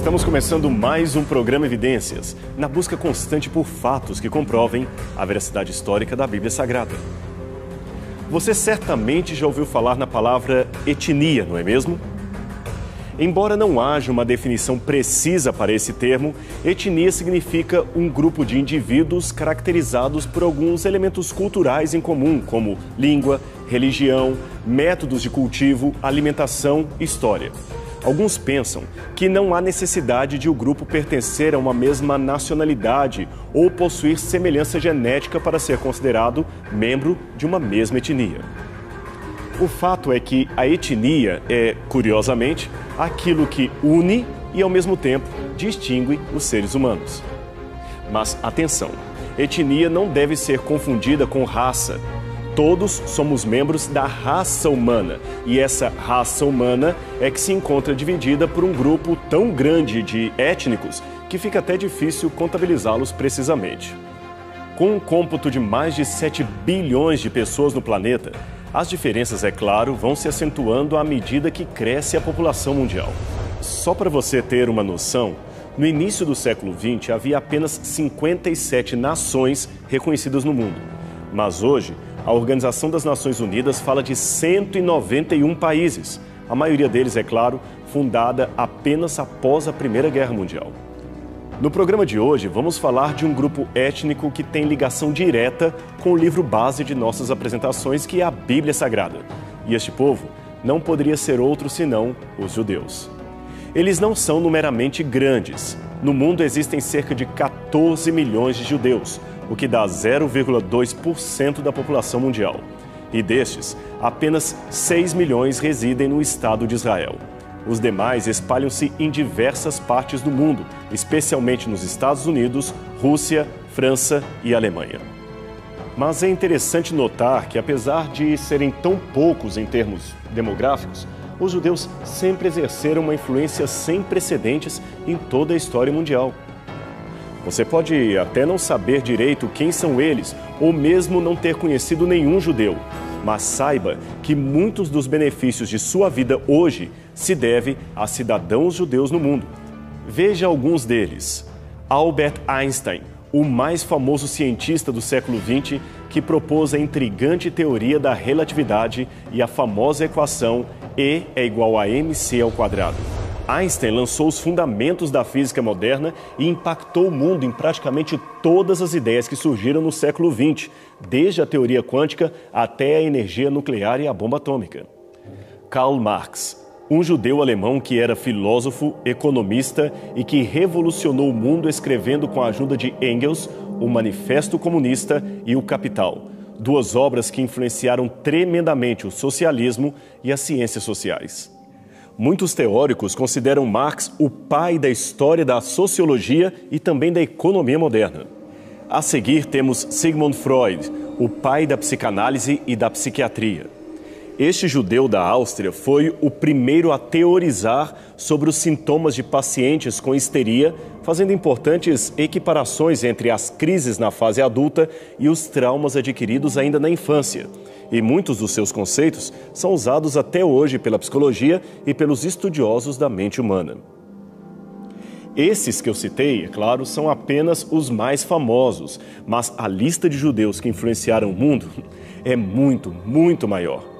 Estamos começando mais um programa Evidências, na busca constante por fatos que comprovem a veracidade histórica da Bíblia Sagrada. Você certamente já ouviu falar na palavra etnia, não é mesmo? Embora não haja uma definição precisa para esse termo, etnia significa um grupo de indivíduos caracterizados por alguns elementos culturais em comum, como língua, religião, métodos de cultivo, alimentação e história. Alguns pensam que não há necessidade de o grupo pertencer a uma mesma nacionalidade ou possuir semelhança genética para ser considerado membro de uma mesma etnia. O fato é que a etnia é, curiosamente, aquilo que une e, ao mesmo tempo, distingue os seres humanos. Mas, atenção, etnia não deve ser confundida com raça. Todos somos membros da raça humana, e essa raça humana é que se encontra dividida por um grupo tão grande de étnicos que fica até difícil contabilizá-los precisamente. Com um cômputo de mais de 7 bilhões de pessoas no planeta, as diferenças, é claro, vão se acentuando à medida que cresce a população mundial. Só para você ter uma noção, no início do século XX havia apenas 57 nações reconhecidas no mundo. Mas hoje, a Organização das Nações Unidas fala de 191 países, a maioria deles, é claro, fundada apenas após a Primeira Guerra Mundial. No programa de hoje, vamos falar de um grupo étnico que tem ligação direta com o livro base de nossas apresentações, que é a Bíblia Sagrada. E este povo não poderia ser outro senão os judeus. Eles não são numericamente grandes. No mundo existem cerca de 14 milhões de judeus, o que dá 0,2% da população mundial. E destes, apenas 6 milhões residem no Estado de Israel. Os demais espalham-se em diversas partes do mundo, especialmente nos Estados Unidos, Rússia, França e Alemanha. Mas é interessante notar que, apesar de serem tão poucos em termos demográficos, os judeus sempre exerceram uma influência sem precedentes em toda a história mundial. Você pode até não saber direito quem são eles, ou mesmo não ter conhecido nenhum judeu, mas saiba que muitos dos benefícios de sua vida hoje se devem a cidadãos judeus no mundo. Veja alguns deles. Albert Einstein, o mais famoso cientista do século XX, que propôs a intrigante teoria da relatividade e a famosa equação E é igual a mc². Einstein lançou os fundamentos da física moderna e impactou o mundo em praticamente todas as ideias que surgiram no século XX, desde a teoria quântica até a energia nuclear e a bomba atômica. Karl Marx, um judeu alemão que era filósofo, economista e que revolucionou o mundo escrevendo com a ajuda de Engels o Manifesto Comunista e o Capital, duas obras que influenciaram tremendamente o socialismo e as ciências sociais. Muitos teóricos consideram Marx o pai da história da sociologia e também da economia moderna. A seguir temos Sigmund Freud, o pai da psicanálise e da psiquiatria. Este judeu da Áustria foi o primeiro a teorizar sobre os sintomas de pacientes com histeria, fazendo importantes equiparações entre as crises na fase adulta e os traumas adquiridos ainda na infância. E muitos dos seus conceitos são usados até hoje pela psicologia e pelos estudiosos da mente humana. Esses que eu citei, é claro, são apenas os mais famosos, mas a lista de judeus que influenciaram o mundo é muito, muito maior.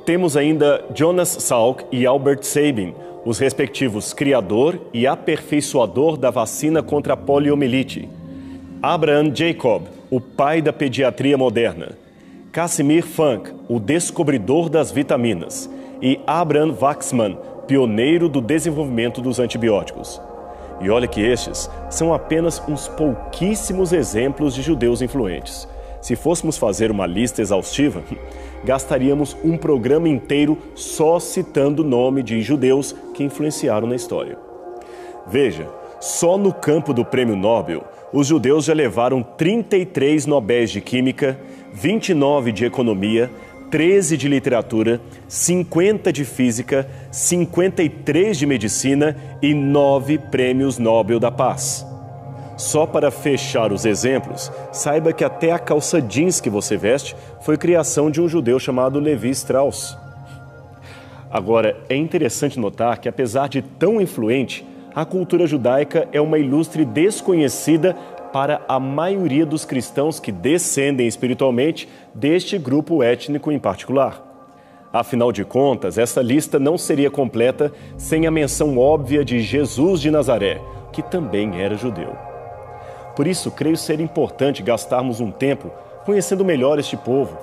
Temos ainda Jonas Salk e Albert Sabin, os respectivos criador e aperfeiçoador da vacina contra a poliomielite. Abraham Jacob, o pai da pediatria moderna. Casimir Funk, o descobridor das vitaminas. E Abraham Waxman, pioneiro do desenvolvimento dos antibióticos. E olha que estes são apenas uns pouquíssimos exemplos de judeus influentes. Se fôssemos fazer uma lista exaustiva, gastaríamos um programa inteiro só citando o nome de judeus que influenciaram na história. Veja, só no campo do Prêmio Nobel, os judeus já levaram 33 Nobéis de Química, 29 de Economia, 13 de Literatura, 50 de Física, 53 de Medicina e 9 Prêmios Nobel da Paz. Só para fechar os exemplos, saiba que até a calça jeans que você veste foi criação de um judeu chamado Levi Strauss. Agora, é interessante notar que, apesar de tão influente, a cultura judaica é uma ilustre desconhecida para a maioria dos cristãos que descendem espiritualmente deste grupo étnico em particular. Afinal de contas, essa lista não seria completa sem a menção óbvia de Jesus de Nazaré, que também era judeu. Por isso, creio ser importante gastarmos um tempo conhecendo melhor este povo,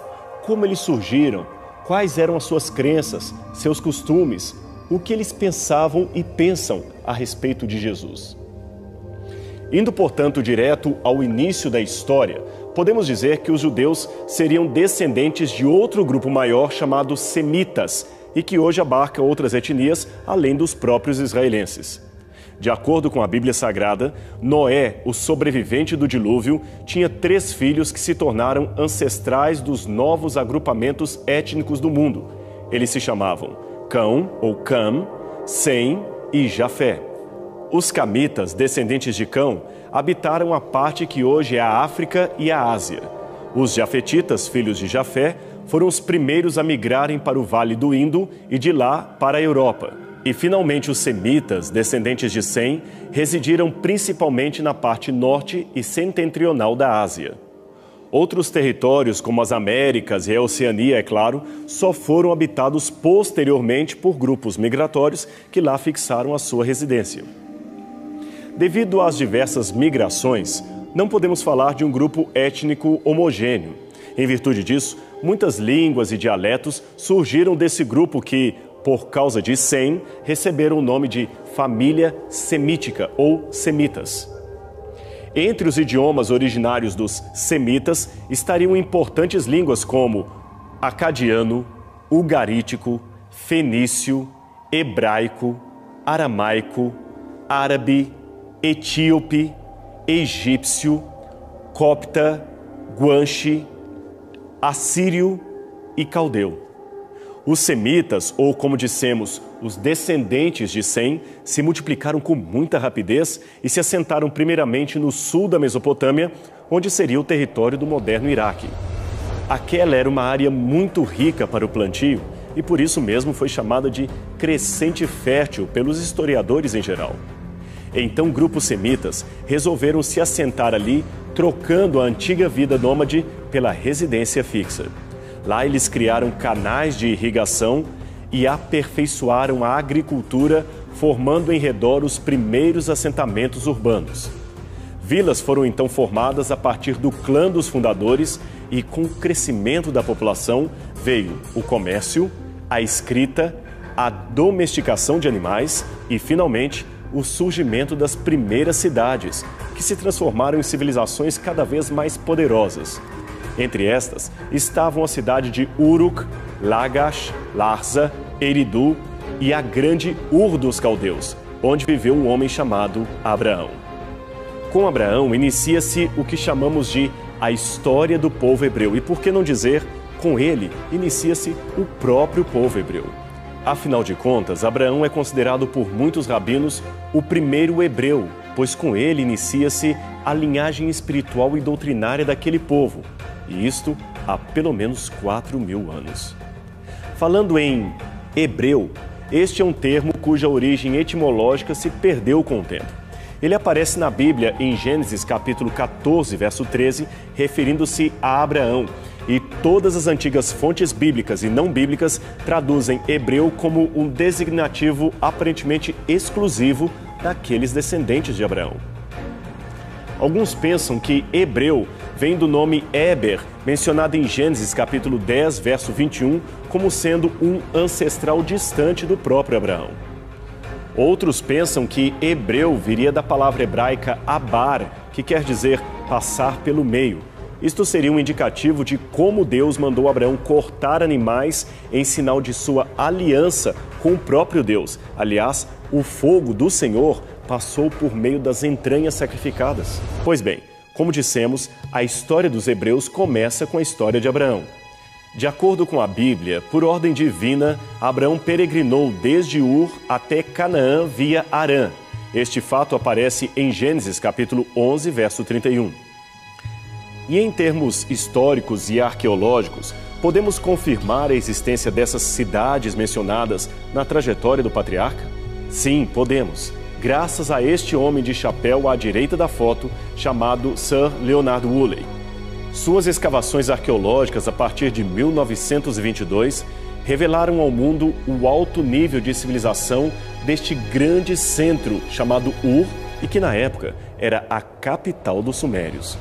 como eles surgiram, quais eram as suas crenças, seus costumes, o que eles pensavam e pensam a respeito de Jesus. Indo, portanto, direto ao início da história, podemos dizer que os judeus seriam descendentes de outro grupo maior chamado semitas e que hoje abarca outras etnias além dos próprios israelenses. De acordo com a Bíblia Sagrada, Noé, o sobrevivente do dilúvio, tinha 3 filhos que se tornaram ancestrais dos novos agrupamentos étnicos do mundo. Eles se chamavam Cão, ou Cam, Sem e Jafé. Os camitas, descendentes de Cão, habitaram a parte que hoje é a África e a Ásia. Os jafetitas, filhos de Jafé, foram os primeiros a migrarem para o Vale do Indo e de lá para a Europa. E, finalmente, os semitas, descendentes de Sem, residiram principalmente na parte norte e setentrional da Ásia. Outros territórios, como as Américas e a Oceania, é claro, só foram habitados posteriormente por grupos migratórios que lá fixaram a sua residência. Devido às diversas migrações, não podemos falar de um grupo étnico homogêneo. Em virtude disso, muitas línguas e dialetos surgiram desse grupo que, por causa de Sem, receberam o nome de família semítica ou semitas. Entre os idiomas originários dos semitas estariam importantes línguas como acadiano, ugarítico, fenício, hebraico, aramaico, árabe, etíope, egípcio, copta, guanche, assírio e caldeu. Os semitas, ou como dissemos, os descendentes de Sem, se multiplicaram com muita rapidez e se assentaram primeiramente no sul da Mesopotâmia, onde seria o território do moderno Iraque. Aquela era uma área muito rica para o plantio e por isso mesmo foi chamada de crescente fértil pelos historiadores em geral. Então grupos semitas resolveram se assentar ali, trocando a antiga vida nômade pela residência fixa. Lá eles criaram canais de irrigação e aperfeiçoaram a agricultura, formando em redor os primeiros assentamentos urbanos. Vilas foram então formadas a partir do clã dos fundadores e, com o crescimento da população, veio o comércio, a escrita, a domesticação de animais e, finalmente, o surgimento das primeiras cidades, que se transformaram em civilizações cada vez mais poderosas. Entre estas estavam a cidade de Uruk, Lagash, Larsa, Eridu e a grande Ur dos Caldeus, onde viveu um homem chamado Abraão. Com Abraão inicia-se o que chamamos de a história do povo hebreu e, por que não dizer, com ele inicia-se o próprio povo hebreu. Afinal de contas, Abraão é considerado por muitos rabinos o primeiro hebreu, pois com ele inicia-se a linhagem espiritual e doutrinária daquele povo, e isto há pelo menos 4.000 anos. Falando em hebreu, este é um termo cuja origem etimológica se perdeu com o tempo. Ele aparece na Bíblia em Gênesis capítulo 14, verso 13, referindo-se a Abraão, e todas as antigas fontes bíblicas e não bíblicas traduzem hebreu como um designativo aparentemente exclusivo daqueles descendentes de Abraão. Alguns pensam que hebreu vem do nome Éber, mencionado em Gênesis capítulo 10, verso 21, como sendo um ancestral distante do próprio Abraão. Outros pensam que hebreu viria da palavra hebraica abar, que quer dizer passar pelo meio. Isto seria um indicativo de como Deus mandou Abraão cortar animais em sinal de sua aliança com o próprio Deus. Aliás, o fogo do Senhor passou por meio das entranhas sacrificadas. Pois bem, como dissemos, a história dos hebreus começa com a história de Abraão. De acordo com a Bíblia, por ordem divina, Abraão peregrinou desde Ur até Canaã via Harã. Este fato aparece em Gênesis capítulo 11, verso 31. E em termos históricos e arqueológicos, podemos confirmar a existência dessas cidades mencionadas na trajetória do patriarca? Sim, podemos. graças a este homem de chapéu à direita da foto, chamado Sir Leonard Woolley. Suas escavações arqueológicas a partir de 1922 revelaram ao mundo o alto nível de civilização deste grande centro chamado Ur e que na época era a capital dos Sumérios.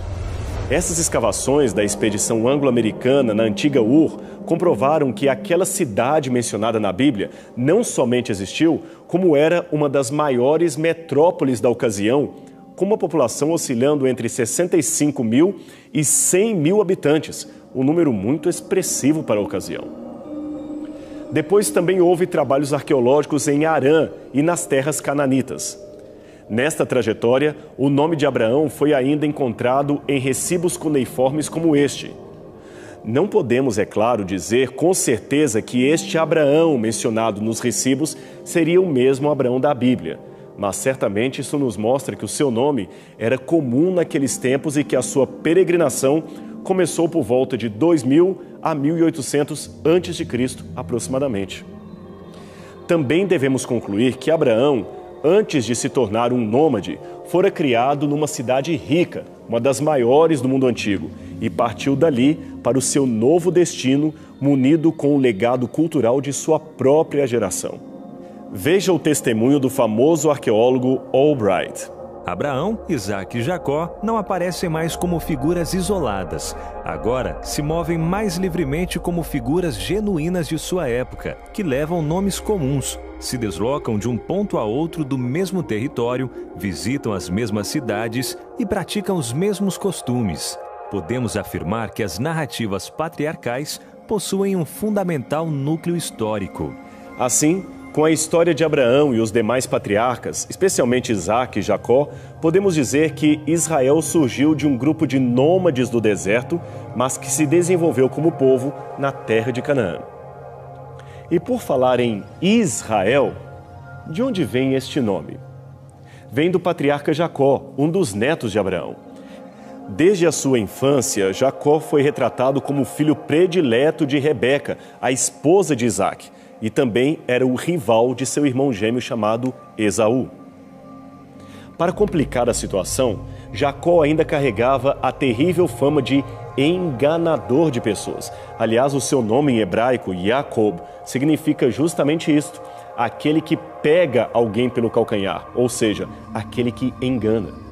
Essas escavações da expedição anglo-americana na antiga Ur comprovaram que aquela cidade mencionada na Bíblia não somente existiu, como era uma das maiores metrópoles da ocasião, com uma população oscilando entre 65 mil e 100 mil habitantes, um número muito expressivo para a ocasião. Depois também houve trabalhos arqueológicos em Harã e nas terras cananitas. Nesta trajetória, o nome de Abraão foi ainda encontrado em recibos cuneiformes como este. Não podemos, é claro, dizer com certeza que este Abraão mencionado nos recibos seria o mesmo Abraão da Bíblia, mas certamente isso nos mostra que o seu nome era comum naqueles tempos e que a sua peregrinação começou por volta de 2000 a 1800 a.C., aproximadamente. Também devemos concluir que Abraão, antes de se tornar um nômade, fora criado numa cidade rica, uma das maiores do mundo antigo, e partiu dali para o seu novo destino, munido com o legado cultural de sua própria geração. Veja o testemunho do famoso arqueólogo Albright. Abraão, Isaque e Jacó não aparecem mais como figuras isoladas. Agora se movem mais livremente como figuras genuínas de sua época, que levam nomes comuns, se deslocam de um ponto a outro do mesmo território, visitam as mesmas cidades e praticam os mesmos costumes. Podemos afirmar que as narrativas patriarcais possuem um fundamental núcleo histórico. Assim, com a história de Abraão e os demais patriarcas, especialmente Isaque e Jacó, podemos dizer que Israel surgiu de um grupo de nômades do deserto, mas que se desenvolveu como povo na terra de Canaã. E por falar em Israel, de onde vem este nome? Vem do patriarca Jacó, um dos netos de Abraão. Desde a sua infância, Jacó foi retratado como filho predileto de Rebeca, a esposa de Isaque, e também era o rival de seu irmão gêmeo chamado Esaú. Para complicar a situação, Jacó ainda carregava a terrível fama de enganador de pessoas. Aliás, o seu nome em hebraico, Jacob, significa justamente isto, aquele que pega alguém pelo calcanhar, ou seja, aquele que engana.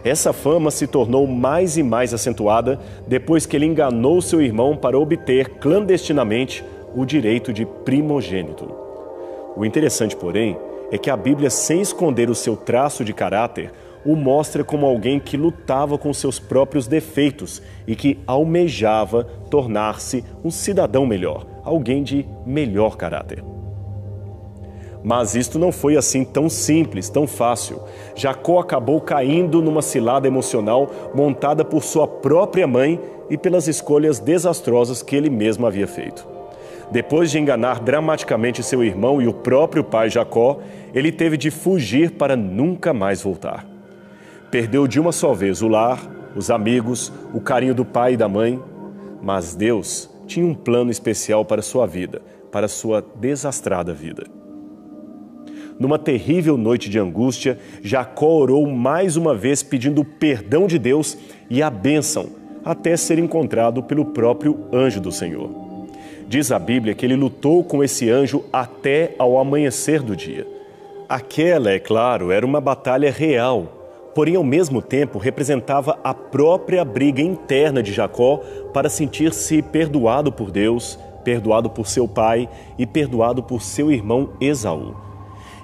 Essa fama se tornou mais e mais acentuada depois que ele enganou seu irmão para obter clandestinamente o direito de primogênito. O interessante, porém, é que a Bíblia, sem esconder o seu traço de caráter, o mostra como alguém que lutava com seus próprios defeitos e que almejava tornar-se um cidadão melhor, alguém de melhor caráter. Mas isto não foi assim tão simples, tão fácil. Jacó acabou caindo numa cilada emocional montada por sua própria mãe e pelas escolhas desastrosas que ele mesmo havia feito. Depois de enganar dramaticamente seu irmão e o próprio pai Jacó, ele teve de fugir para nunca mais voltar. Perdeu de uma só vez o lar, os amigos, o carinho do pai e da mãe, mas Deus tinha um plano especial para sua vida, para sua desastrada vida. Numa terrível noite de angústia, Jacó orou mais uma vez pedindo o perdão de Deus e a bênção, até ser encontrado pelo próprio anjo do Senhor. Diz a Bíblia que ele lutou com esse anjo até ao amanhecer do dia. Aquela, é claro, era uma batalha real, porém ao mesmo tempo representava a própria briga interna de Jacó para sentir-se perdoado por Deus, perdoado por seu pai e perdoado por seu irmão Esaú.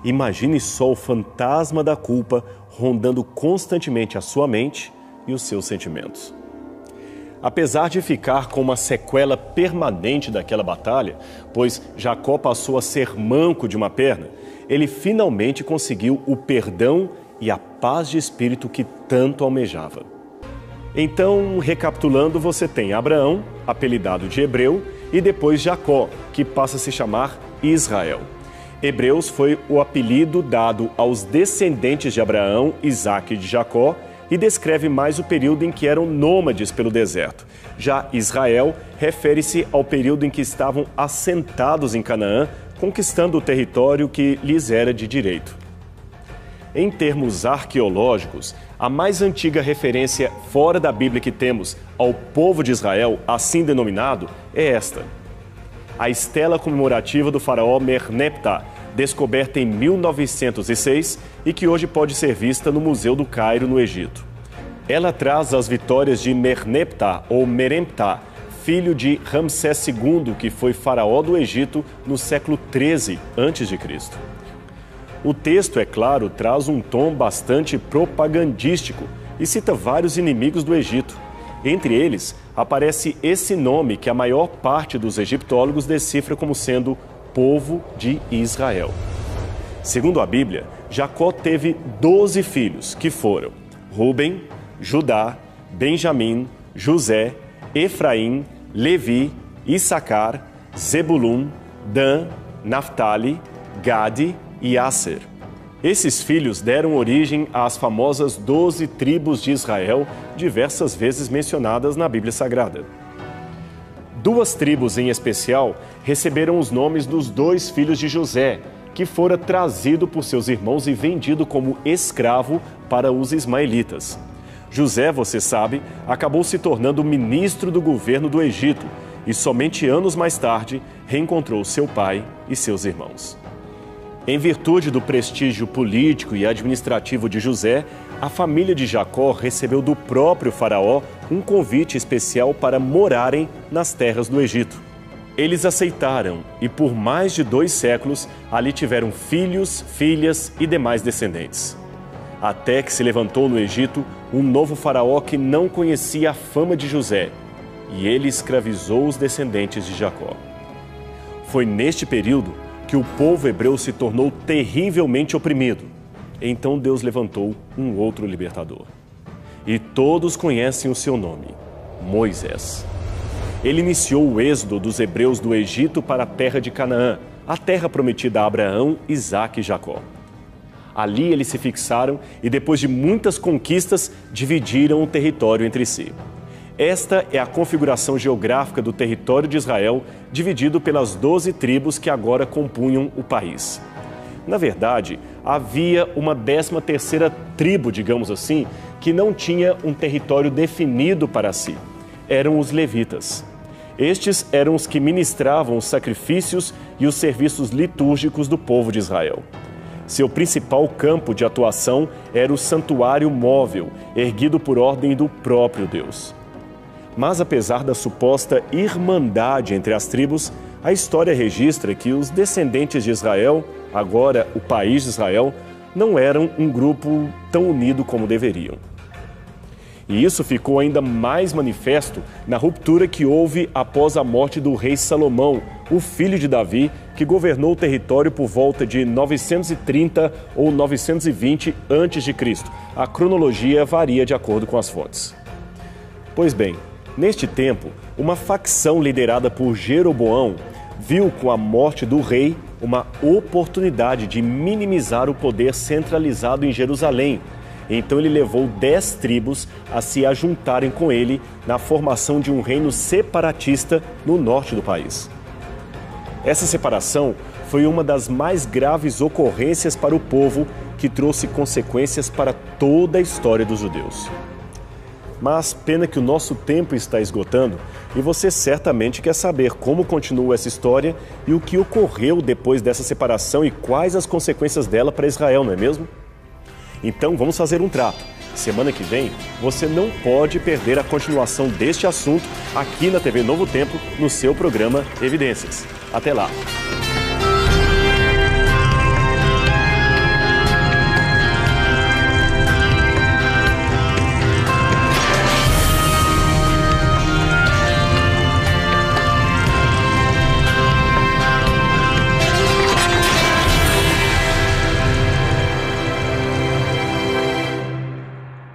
Imagine só o fantasma da culpa rondando constantemente a sua mente e os seus sentimentos. Apesar de ficar com uma sequela permanente daquela batalha, pois Jacó passou a ser manco de uma perna, ele finalmente conseguiu o perdão e a paz de espírito que tanto almejava. Então, recapitulando, você tem Abraão, apelidado de Hebreu, e depois Jacó, que passa a se chamar Israel. Hebreus foi o apelido dado aos descendentes de Abraão, Isaque e de Jacó, e descreve mais o período em que eram nômades pelo deserto. Já Israel refere-se ao período em que estavam assentados em Canaã, conquistando o território que lhes era de direito. Em termos arqueológicos, a mais antiga referência fora da Bíblia que temos ao povo de Israel, assim denominado, é esta. A estela comemorativa do faraó Merneptah, descoberta em 1906 e que hoje pode ser vista no Museu do Cairo, no Egito. Ela traz as vitórias de Merneptah ou Meremptah, filho de Ramsés II, que foi faraó do Egito no século 13 a.C. O texto, é claro, traz um tom bastante propagandístico e cita vários inimigos do Egito. Entre eles, aparece esse nome que a maior parte dos egiptólogos decifra como sendo povo de Israel. Segundo a Bíblia, Jacó teve 12 filhos, que foram Rúben, Judá, Benjamim, José, Efraim, Levi, Issacar, Zebulun, Dan, Naftali, Gade e Asser. Esses filhos deram origem às famosas 12 tribos de Israel, diversas vezes mencionadas na Bíblia Sagrada. 2 tribos em especial receberam os nomes dos 2 filhos de José, que fora trazido por seus irmãos e vendido como escravo para os ismaelitas. José, você sabe, acabou se tornando ministro do governo do Egito e somente anos mais tarde reencontrou seu pai e seus irmãos. Em virtude do prestígio político e administrativo de José, a família de Jacó recebeu do próprio faraó um convite especial para morarem nas terras do Egito. Eles aceitaram e por mais de 2 séculos ali tiveram filhos, filhas e demais descendentes. Até que se levantou no Egito um novo faraó que não conhecia a fama de José, e ele escravizou os descendentes de Jacó. Foi neste período que o povo hebreu se tornou terrivelmente oprimido. Então Deus levantou um outro libertador. E todos conhecem o seu nome, Moisés. Ele iniciou o êxodo dos hebreus do Egito para a terra de Canaã, a terra prometida a Abraão, Isaque e Jacó. Ali eles se fixaram e, depois de muitas conquistas, dividiram o território entre si. Esta é a configuração geográfica do território de Israel, dividido pelas 12 tribos que agora compunham o país. Na verdade, havia uma 13ª tribo, digamos assim, que não tinha um território definido para si. Eram os levitas. Estes eram os que ministravam os sacrifícios e os serviços litúrgicos do povo de Israel. Seu principal campo de atuação era o santuário móvel, erguido por ordem do próprio Deus. Mas apesar da suposta irmandade entre as tribos, a história registra que os descendentes de Israel, agora o país de Israel, não eram um grupo tão unido como deveriam. E isso ficou ainda mais manifesto na ruptura que houve após a morte do rei Salomão, o filho de Davi, que governou o território por volta de 930 ou 920 a.C. A cronologia varia de acordo com as fontes. Pois bem, neste tempo, uma facção liderada por Jeroboão viu com a morte do rei uma oportunidade de minimizar o poder centralizado em Jerusalém. Então ele levou 10 tribos a se ajuntarem com ele na formação de um reino separatista no norte do país. Essa separação foi uma das mais graves ocorrências para o povo, que trouxe consequências para toda a história dos judeus. Mas pena que o nosso tempo está esgotando e você certamente quer saber como continua essa história e o que ocorreu depois dessa separação e quais as consequências dela para Israel, não é mesmo? Então vamos fazer um trato. Semana que vem você não pode perder a continuação deste assunto aqui na TV Novo Tempo, no seu programa Evidências. Até lá!